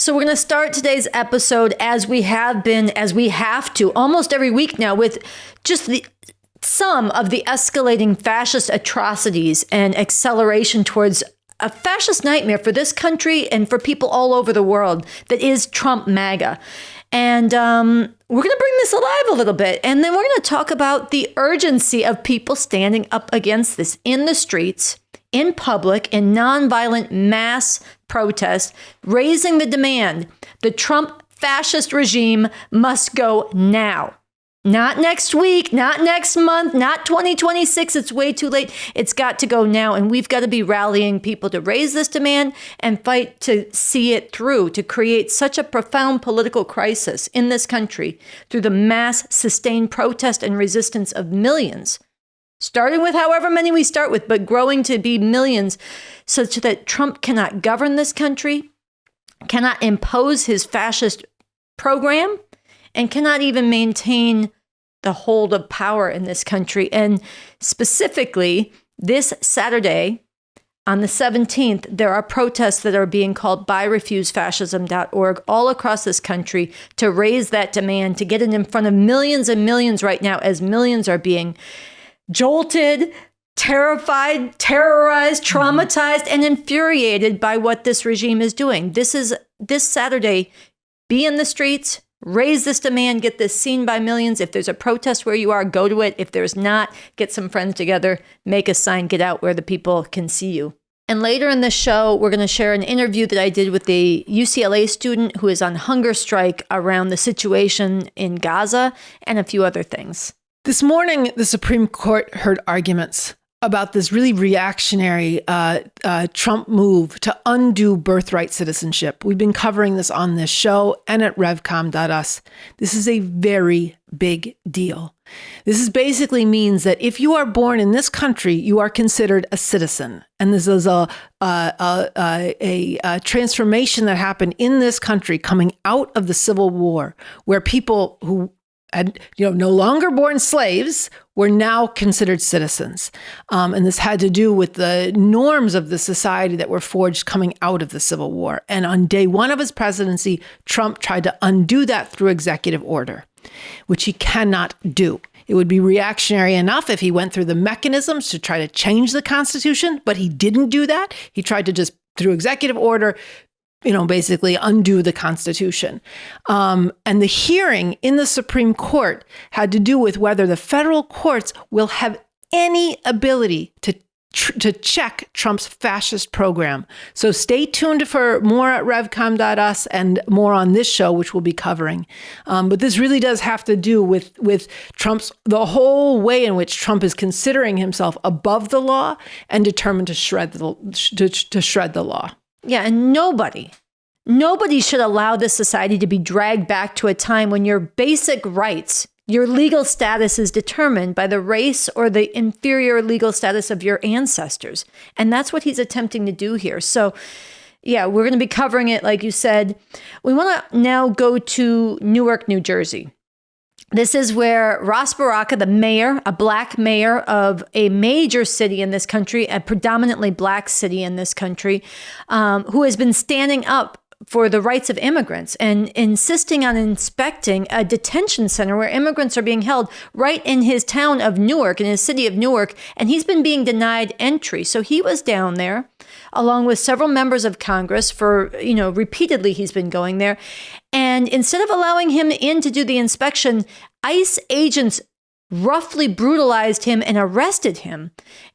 So we're going to start today's episode as we have to almost every week now, with just some of the escalating fascist atrocities and acceleration towards a fascist nightmare for this country and for people all over the world that is Trump MAGA. And we're going to bring this alive a little bit. And then we're going to talk about the urgency of people standing up against this in the streets, in public, in nonviolent mass protest, raising the demand. The Trump fascist regime must go now. Not next week, not next month, not 2026. It's way too late. It's got to go now. And we've got to be rallying people to raise this demand and fight to see it through, to create such a profound political crisis in this country through the mass sustained protest and resistance of millions, starting with however many we start with, but growing to be millions, such that Trump cannot govern this country, cannot impose his fascist program, and cannot even maintain the hold of power in this country. And specifically, this Saturday, on the 17th, there are protests that are being called by refusefascism.org all across this country to raise that demand, to get it in front of millions and millions right now, as millions are being jolted, terrified, terrorized, traumatized, and infuriated by what this regime is doing. This Saturday, be in the streets, raise this demand, get this seen by millions. If there's a protest where you are, go to it. If there's not, get some friends together, make a sign, get out where the people can see you. And later in the show, we're going to share an interview that I did with a UCLA student who is on hunger strike around the situation in Gaza and a few other things. This morning, the Supreme Court heard arguments about this really reactionary Trump move to undo birthright citizenship. We've been covering this on this show and at revcom.us. This is a very big deal. This basically means that if you are born in this country, you are considered a citizen. And this is a transformation that happened in this country coming out of the Civil War, where people who had, no longer born slaves were now considered citizens. And this had to do with the norms of the society that were forged coming out of the Civil War. And on day one of his presidency, Trump tried to undo that through executive order, which he cannot do. It would be reactionary enough if he went through the mechanisms to try to change the Constitution, but he didn't do that. He tried to just, through executive order, basically undo the Constitution. And the hearing in the Supreme Court had to do with whether the federal courts will have any ability to check Trump's fascist program. So stay tuned for more at revcom.us and more on this show, which we'll be covering. But this really does have to do with the whole way in which Trump is considering himself above the law and determined to shred the law. Yeah, and nobody should allow this society to be dragged back to a time when your basic rights, your legal status is determined by the race or the inferior legal status of your ancestors. And that's what he's attempting to do here. So, yeah, we're going to be covering it, like you said. We want to now go to Newark, New Jersey. This is where Ras Baraka, the mayor, a black mayor of a major city in this country, a predominantly black city in this country, who has been standing up for the rights of immigrants and insisting on inspecting a detention center where immigrants are being held right in his town of Newark, in his city of Newark, and he's been being denied entry. So he was down there along with several members of Congress for, repeatedly he's been going there. And instead of allowing him in to do the inspection, ICE agents roughly brutalized him and arrested him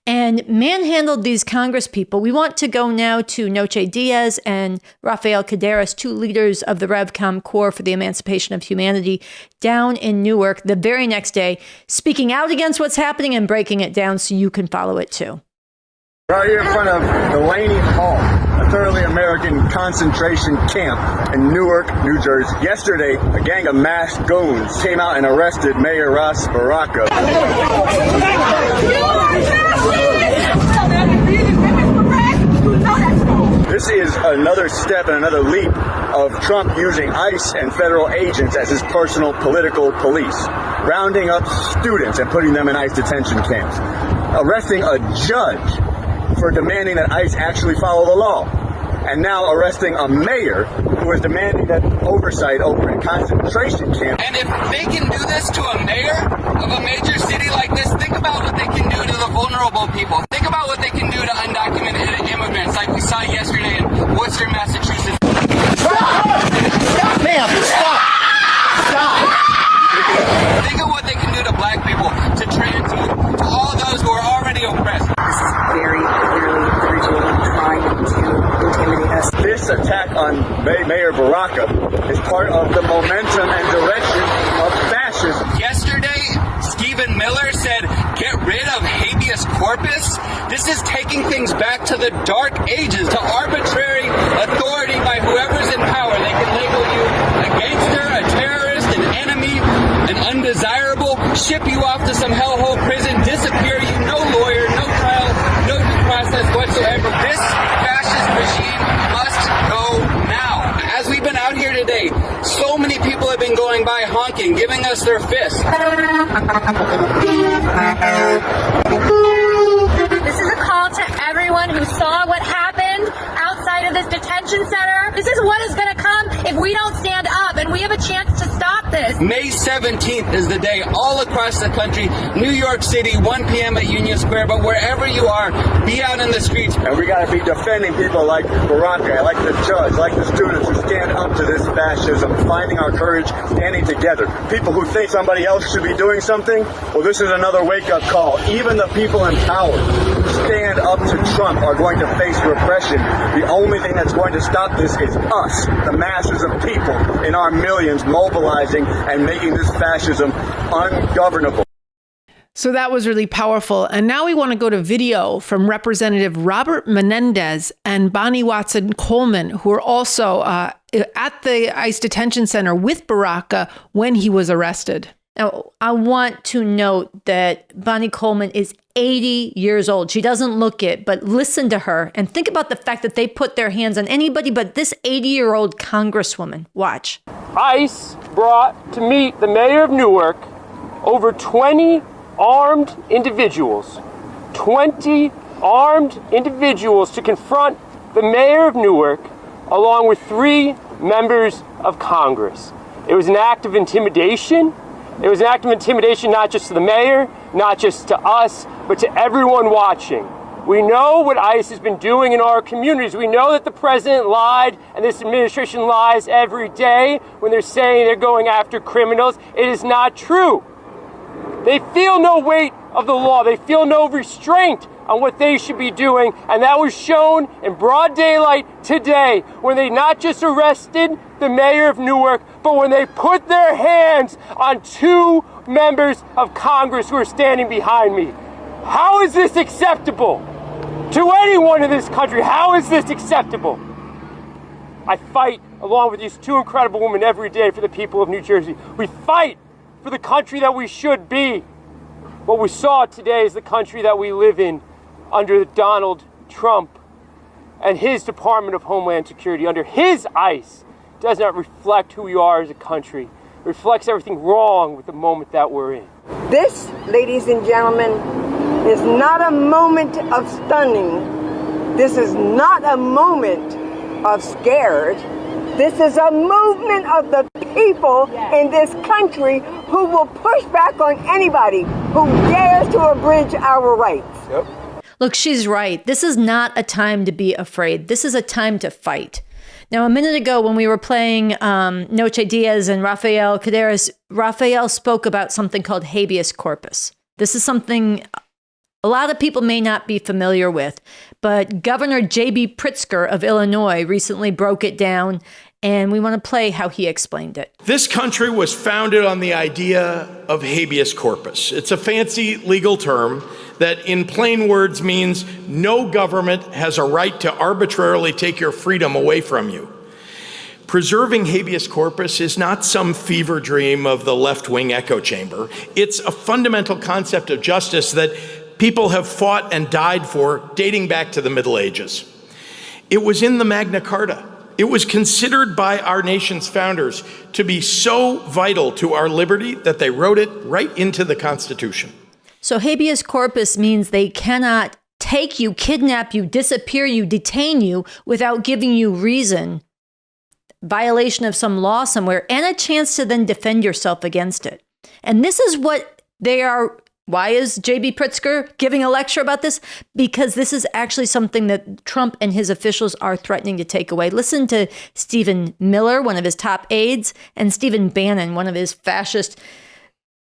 and manhandled these Congress people. We want to go now to Noche Diaz and Rafael Caderas, two leaders of the RevCom Corps for the Emancipation of Humanity, down in Newark the very next day, speaking out against what's happening and breaking it down so you can follow it too. Right here in front of Delaney Hall, a thoroughly American concentration camp in Newark, New Jersey. Yesterday, a gang of masked goons came out and arrested Mayor Ras Baraka. This is another step and another leap of Trump using ICE and federal agents as his personal political police, rounding up students and putting them in ICE detention camps, arresting a judge for demanding that ICE actually follow the law, and now arresting a mayor who was demanding that oversight over a concentration camp. And if they can do this to a mayor of a major city like this, think about what they can do to the vulnerable people. Think about what they can do to undocumented immigrants like we saw yesterday in Worcester, Massachusetts. Stop, ma'am! Stop! Stop! Think of what they can do to black people, to trans youth, to all those who are already oppressed. This is very clearly the regime trying to intimidate us. This attack on Mayor Baraka is part of the momentum and direction of fascism. Yesterday, Stephen Miller said, get rid of habeas corpus. This is taking things back to the dark ages, to arbitrary authority by whoever's in power. They can label you a gangster, a terrorist, an enemy, an undesirable, ship you off to some hellhole prison, disappear you, no lawyer, no trial, no due process whatsoever. This fascist regime must go now. As we've been out here today, so many people have been going by honking, giving us their fists. This is a call to everyone who saw what happened outside of this detention center. This is what is going to come if we don't stand up, and we have a chance to stop this. May 17th is the day all across the country, New York City, 1 p.m. at Union Square, but wherever you are, be out in the streets. And we got to be defending people like Baraka, like the judge, like the students who stand up to this fascism, finding our courage, standing together. People who think somebody else should be doing something, well, this is another wake-up call. Even the people in power who stand up to Trump are going to face repression. The only thing that's going to stop this is us, the masses of people in our millions, mobilizing and making this fascism ungovernable. So that was really powerful. And now we want to go to video from Representative Robert Menendez and Bonnie Watson Coleman, who are also at the ICE detention center with Baraka when he was arrested. Now, I want to note that Bonnie Coleman is 80 years old. She doesn't look it, but listen to her and think about the fact that they put their hands on anybody but this 80-year-old congresswoman. Watch. ICE brought to meet the mayor of Newark over 20 armed individuals. 20 armed individuals to confront the mayor of Newark along with 3 members of Congress. It was an act of intimidation. It was an act of intimidation not just to the mayor, not just to us, but to everyone watching. We know what ICE has been doing in our communities. We know that the president lied and this administration lies every day when they're saying they're going after criminals. It is not true. They feel no weight of the law. They feel no restraint on what they should be doing. And that was shown in broad daylight today when they not just arrested the mayor of Newark, but when they put their hands on 2 members of Congress who are standing behind me. How is this acceptable to anyone in this country? How is this acceptable? I fight along with these 2 incredible women every day for the people of New Jersey. We fight for the country that we should be. What we saw today is the country that we live in under Donald Trump and his Department of Homeland Security, under his ICE, does not reflect who we are as a country. It reflects everything wrong with the moment that we're in. This, ladies and gentlemen, is not a moment of stunning. This is not a moment of scared. This is a movement of the people in this country who will push back on anybody who dares to abridge our rights. Yep. Look, she's right. This is not a time to be afraid. This is a time to fight. Now, a minute ago, when we were playing Noche Diaz and Rafael Caderas, Rafael spoke about something called habeas corpus. This is something a lot of people may not be familiar with, but Governor J.B. Pritzker of Illinois recently broke it down, and we want to play how he explained it. This country was founded on the idea of habeas corpus. It's a fancy legal term that in plain words means no government has a right to arbitrarily take your freedom away from you. Preserving habeas corpus is not some fever dream of the left-wing echo chamber. It's a fundamental concept of justice that people have fought and died for dating back to the Middle Ages. It was in the Magna Carta. It was considered by our nation's founders to be so vital to our liberty that they wrote it right into the Constitution. So habeas corpus means they cannot take you, kidnap you, disappear you, detain you without giving you reason violation of some law somewhere and a chance to then defend yourself against it. And this is what they are. Why is J.B. Pritzker giving a lecture about this? Because this is actually something that Trump and his officials are threatening to take away. Listen to Stephen Miller, one of his top aides, and Stephen Bannon, one of his fascist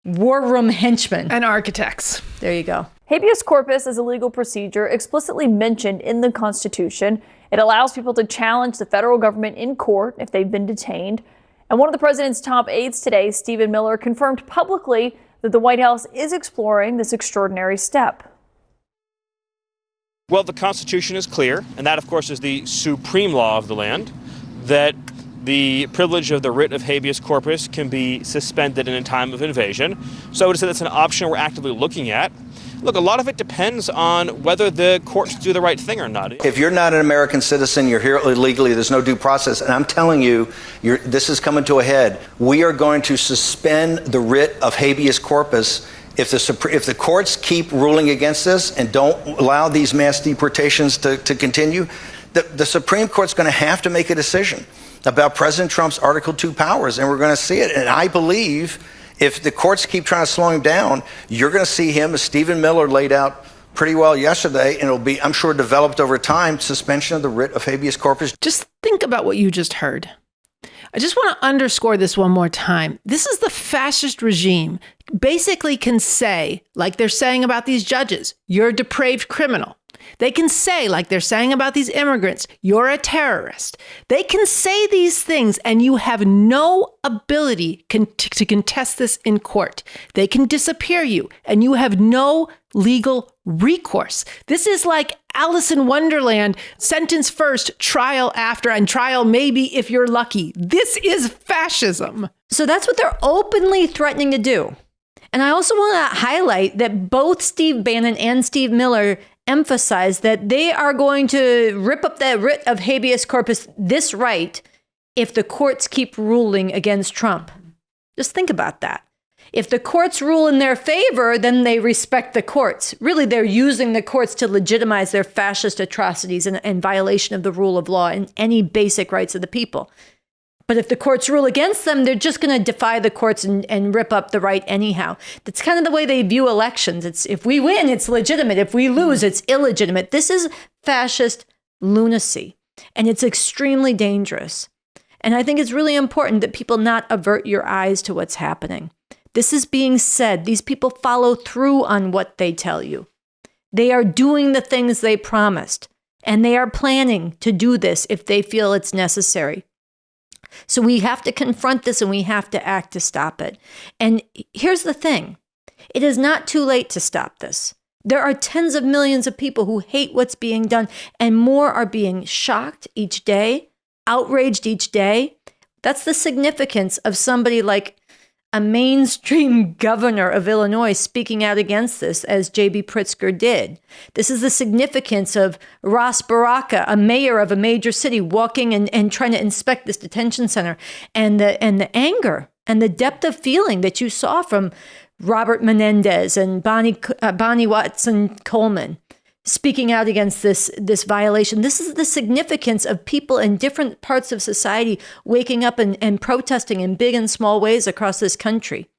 war room henchmen. And architects. There you go. Habeas corpus is a legal procedure explicitly mentioned in the Constitution. It allows people to challenge the federal government in court if they've been detained. And one of the president's top aides today, Stephen Miller, confirmed publicly that the White House is exploring this extraordinary step. Well, the Constitution is clear, and that, of course, is the supreme law of the land, that the privilege of the writ of habeas corpus can be suspended in a time of invasion. So I would say that's an option we're actively looking at. Look, a lot of it depends on whether the courts do the right thing or not. If you're not an American citizen, you're here illegally, there's no due process. And I'm telling you, this is coming to a head. We are going to suspend the writ of habeas corpus if the courts keep ruling against this and don't allow these mass deportations to continue. The Supreme Court's going to have to make a decision about President Trump's Article 2 powers, and we're going to see it. And I believe if the courts keep trying to slow him down, you're going to see him, as Stephen Miller laid out pretty well yesterday, and it'll be, I'm sure, developed over time, suspension of the writ of habeas corpus. Just think about what you just heard. I just want to underscore this one more time. This is the fascist regime basically can say, like they're saying about these judges, you're a depraved criminal. They can say, like they're saying about these immigrants, you're a terrorist. They can say these things and you have no ability to contest this in court. They can disappear you and you have no legal recourse. This is like Alice in Wonderland, sentence first, trial after, and trial maybe if you're lucky. This is fascism. So that's what they're openly threatening to do. And I also want to highlight that both Steve Bannon and Steve Miller emphasize that they are going to rip up that writ of habeas corpus this right if the courts keep ruling against Trump. Just think about that. If the courts rule in their favor, then they respect the courts. Really, they're using the courts to legitimize their fascist atrocities and violation of the rule of law and any basic rights of the people. But if the courts rule against them, they're just going to defy the courts and rip up the right anyhow. That's kind of the way they view elections. It's if we win, it's legitimate. If we lose, it's illegitimate. This is fascist lunacy, and it's extremely dangerous. And I think it's really important that people not avert your eyes to what's happening. This is being said. These people follow through on what they tell you. They are doing the things they promised, and they are planning to do this if they feel it's necessary. So we have to confront this and we have to act to stop it. And here's the thing. It is not too late to stop this. There are tens of millions of people who hate what's being done, and more are being shocked each day, outraged each day. That's the significance of somebody like a mainstream governor of Illinois speaking out against this, as J.B. Pritzker did. This is the significance of Ross Baraka, a mayor of a major city, walking and trying to inspect this detention center, and the anger and the depth of feeling that you saw from Robert Menendez and Bonnie Watson Coleman speaking out against this violation. This is the significance of people in different parts of society waking up and protesting in big and small ways across this country.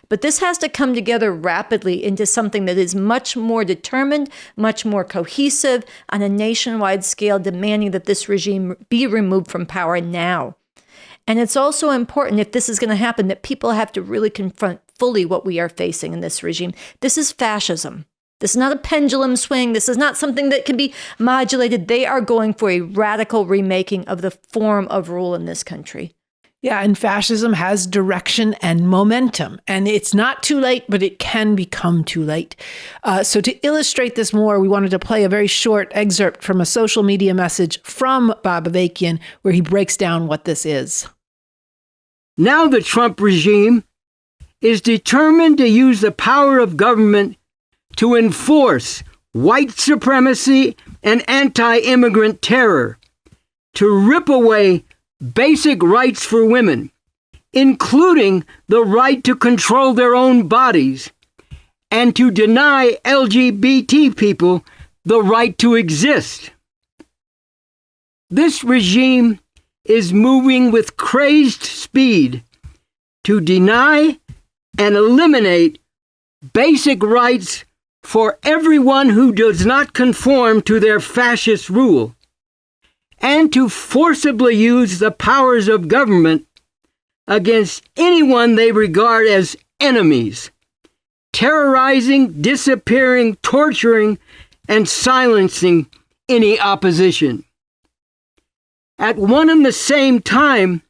But this has to come together rapidly into something that is much more determined, much more cohesive on a nationwide scale, demanding that this regime be removed from power now. And it's also important, if this is going to happen, that people have to really confront fully what we are facing in this regime. This is fascism. This is not a pendulum swing. This is not something that can be modulated. They are going for a radical remaking of the form of rule in this country. Yeah, and fascism has direction and momentum. And it's not too late, but it can become too late. So to illustrate this more, we wanted to play a very short excerpt from a social media message from Bob Avakian, where he breaks down what this is. Now the Trump regime is determined to use the power of government to enforce white supremacy and anti-immigrant terror, to rip away basic rights for women, including the right to control their own bodies, and to deny LGBT people the right to exist. This regime is moving with crazed speed to deny and eliminate basic rights for everyone who does not conform to their fascist rule, and to forcibly use the powers of government against anyone they regard as enemies, terrorizing, disappearing, torturing, and silencing any opposition. At one and the same time,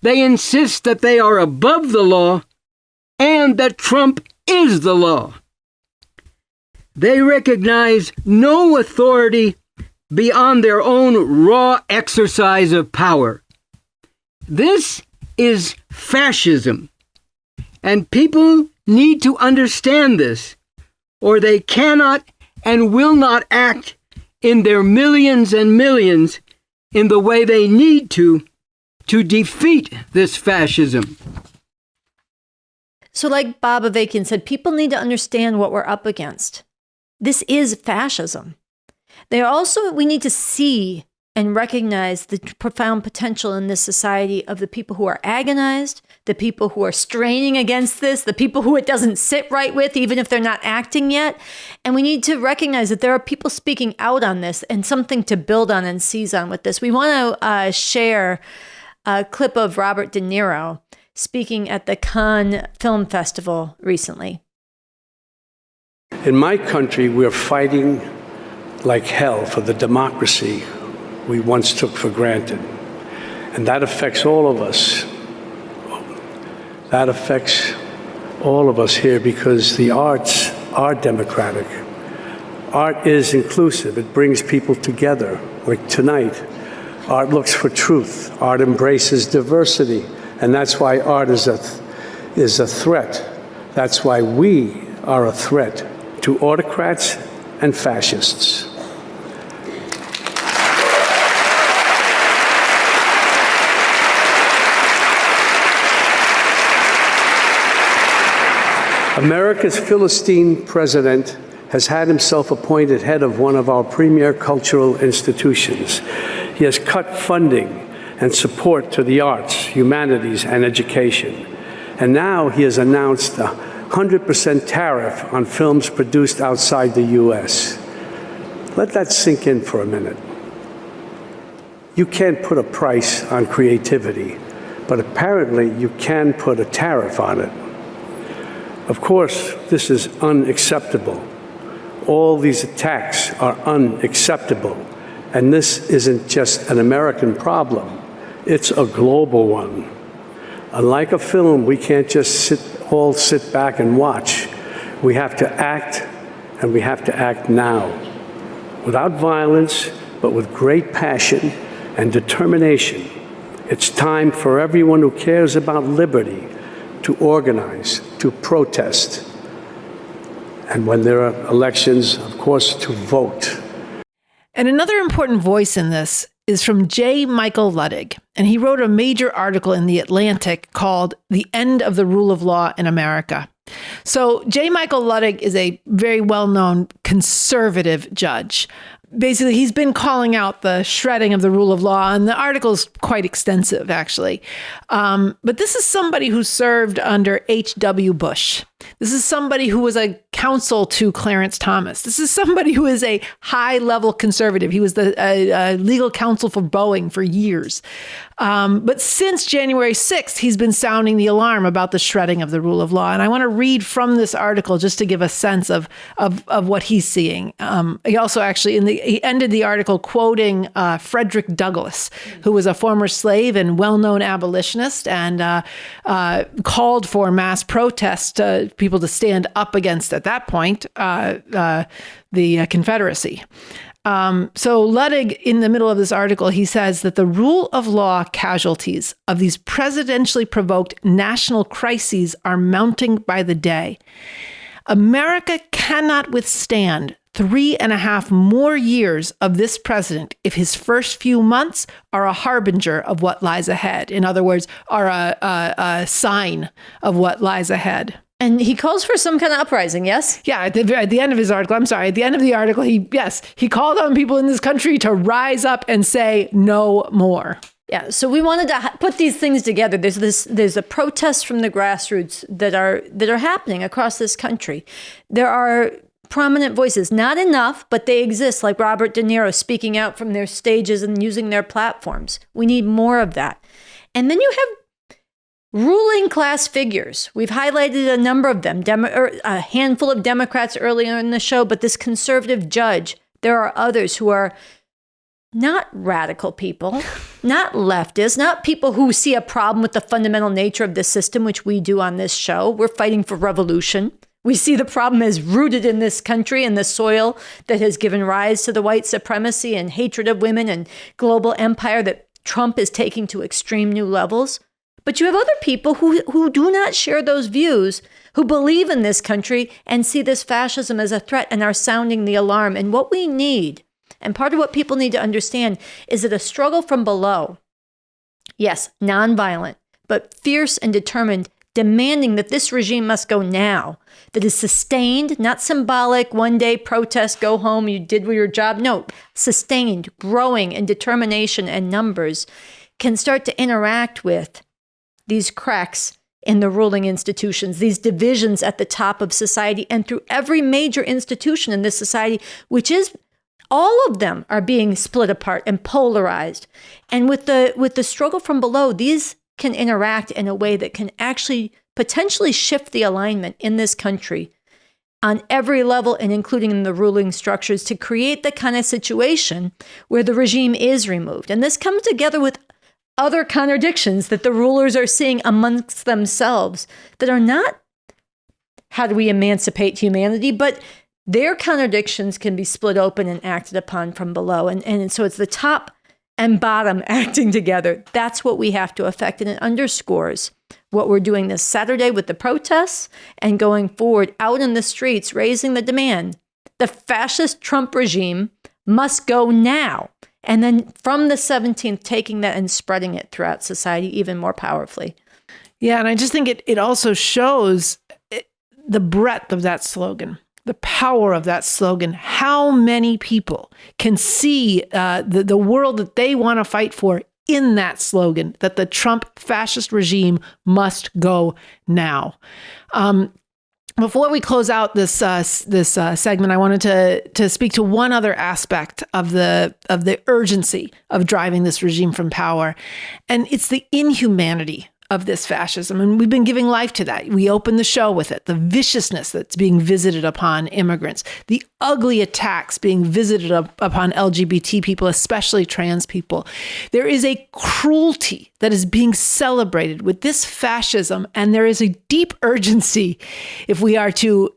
they insist that they are above the law and that Trump is the law. They recognize no authority beyond their own raw exercise of power. This is fascism, and people need to understand this, or they cannot and will not act in their millions and millions in the way they need to defeat this fascism. So like Bob Avakian said, people need to understand what we're up against. This is fascism. We need to see and recognize the profound potential in this society of the people who are agonized, the people who are straining against this, the people who it doesn't sit right with, even if they're not acting yet. And we need to recognize that there are people speaking out on this and something to build on and seize on with this. We want to share a clip of Robert De Niro speaking at the Cannes Film Festival recently. In my country, we're fighting like hell for the democracy we once took for granted. And that affects all of us. That affects all of us here because the arts are democratic. Art is inclusive. It brings people together. Like tonight, art looks for truth. Art embraces diversity. And that's why art is a threat. That's why we are a threat to autocrats and fascists. America's Philistine president has had himself appointed head of one of our premier cultural institutions. He has cut funding and support to the arts, humanities, and education. And now he has announced a 100% tariff on films produced outside the U.S. Let that sink in for a minute. You can't put a price on creativity, but apparently you can put a tariff on it. Of course, this is unacceptable. All these attacks are unacceptable. And this isn't just an American problem. It's a global one. Unlike a film, we can't just sit back and watch. We have to act, and we have to act now. Without violence, but with great passion and determination. It's time for everyone who cares about liberty to organize, to protest, and when there are elections, of course, to vote. And another important voice in this is from J. Michael Luttig, and he wrote a major article in The Atlantic called The End of the Rule of Law in America. So J. Michael Luttig is a very well-known conservative judge. Basically, he's been calling out the shredding of the rule of law, and the article is quite extensive, actually. But this is somebody who served under H.W. Bush. This is somebody who was a counsel to Clarence Thomas. This is somebody who is a high-level conservative. He was the legal counsel for Boeing for years. But since January 6th, he's been sounding the alarm about the shredding of the rule of law. And I want to read from this article just to give a sense of what he's seeing. He also actually, he ended the article quoting Frederick Douglass, who was a former slave and well-known abolitionist, and called for mass protest, people to stand up against, at that point, the Confederacy. So Luttig, in the middle of this article, he says that the rule of law casualties of these presidentially provoked national crises are mounting by the day. America cannot withstand 3.5 more years of this president if his first few months are a harbinger of what lies ahead. In other words, are a sign of what lies ahead. And he calls for some kind of uprising, yes? Yeah, at the end of his article, at the end of the article, he called on people in this country to rise up and say no more. Yeah, so we wanted to put these things together. There's a protest from the grassroots that are happening across this country. There are prominent voices, not enough, but they exist, like Robert De Niro speaking out from their stages and using their platforms. We need more of that. And then you have ruling class figures. We've highlighted a number of them, a handful of Democrats earlier in the show, but this conservative judge, there are others who are not radical people, not leftists, not people who see a problem with the fundamental nature of the system, which we do on this show. We're fighting for revolution. We see the problem as rooted in this country and the soil that has given rise to the white supremacy and hatred of women and global empire that Trump is taking to extreme new levels. But you have other people who do not share those views, who believe in this country and see this fascism as a threat and are sounding the alarm. And what we need, and part of what people need to understand, is that a struggle from below, yes, nonviolent, but fierce and determined, demanding that this regime must go now, that is sustained, not symbolic, one day protest, go home, you did your job. No, sustained, growing in determination and numbers, can start to interact with these cracks in the ruling institutions, these divisions at the top of society and through every major institution in this society, which is all of them are being split apart and polarized. And with the struggle from below, these can interact in a way that can actually potentially shift the alignment in this country on every level, and including in the ruling structures, to create the kind of situation where the regime is removed. And this comes together with other contradictions that the rulers are seeing amongst themselves that are not, how do we emancipate humanity, but their contradictions can be split open and acted upon from below. And so it's the top and bottom acting together. That's what we have to affect. And it underscores what we're doing this Saturday with the protests and going forward out in the streets, raising the demand. The fascist Trump regime must go now. And then from the 17th, taking that and spreading it throughout society even more powerfully. Yeah, and I just think it also shows the breadth of that slogan, the power of that slogan, how many people can see the world that they want to fight for in that slogan, that the Trump fascist regime must go now. Before we close out this segment, I wanted to speak to one other aspect of the urgency of driving this regime from power, and it's the inhumanity of this fascism. And we've been giving life to that. We opened the show with it, the viciousness that's being visited upon immigrants, the ugly attacks being visited upon LGBT people, especially trans people. There is a cruelty that is being celebrated with this fascism, and there is a deep urgency if we are to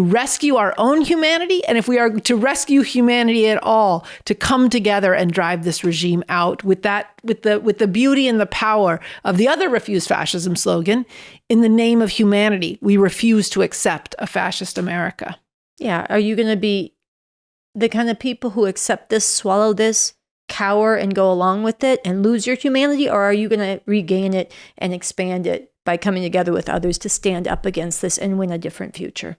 rescue our own humanity, and if we are to rescue humanity at all, to come together and drive this regime out with the beauty and the power of the other refuse fascism slogan, in the name of humanity, we refuse to accept a fascist America. Yeah, are you going to be the kind of people who accept this, swallow this, cower and go along with it and lose your humanity? Or are you going to regain it and expand it by coming together with others to stand up against this and win a different future?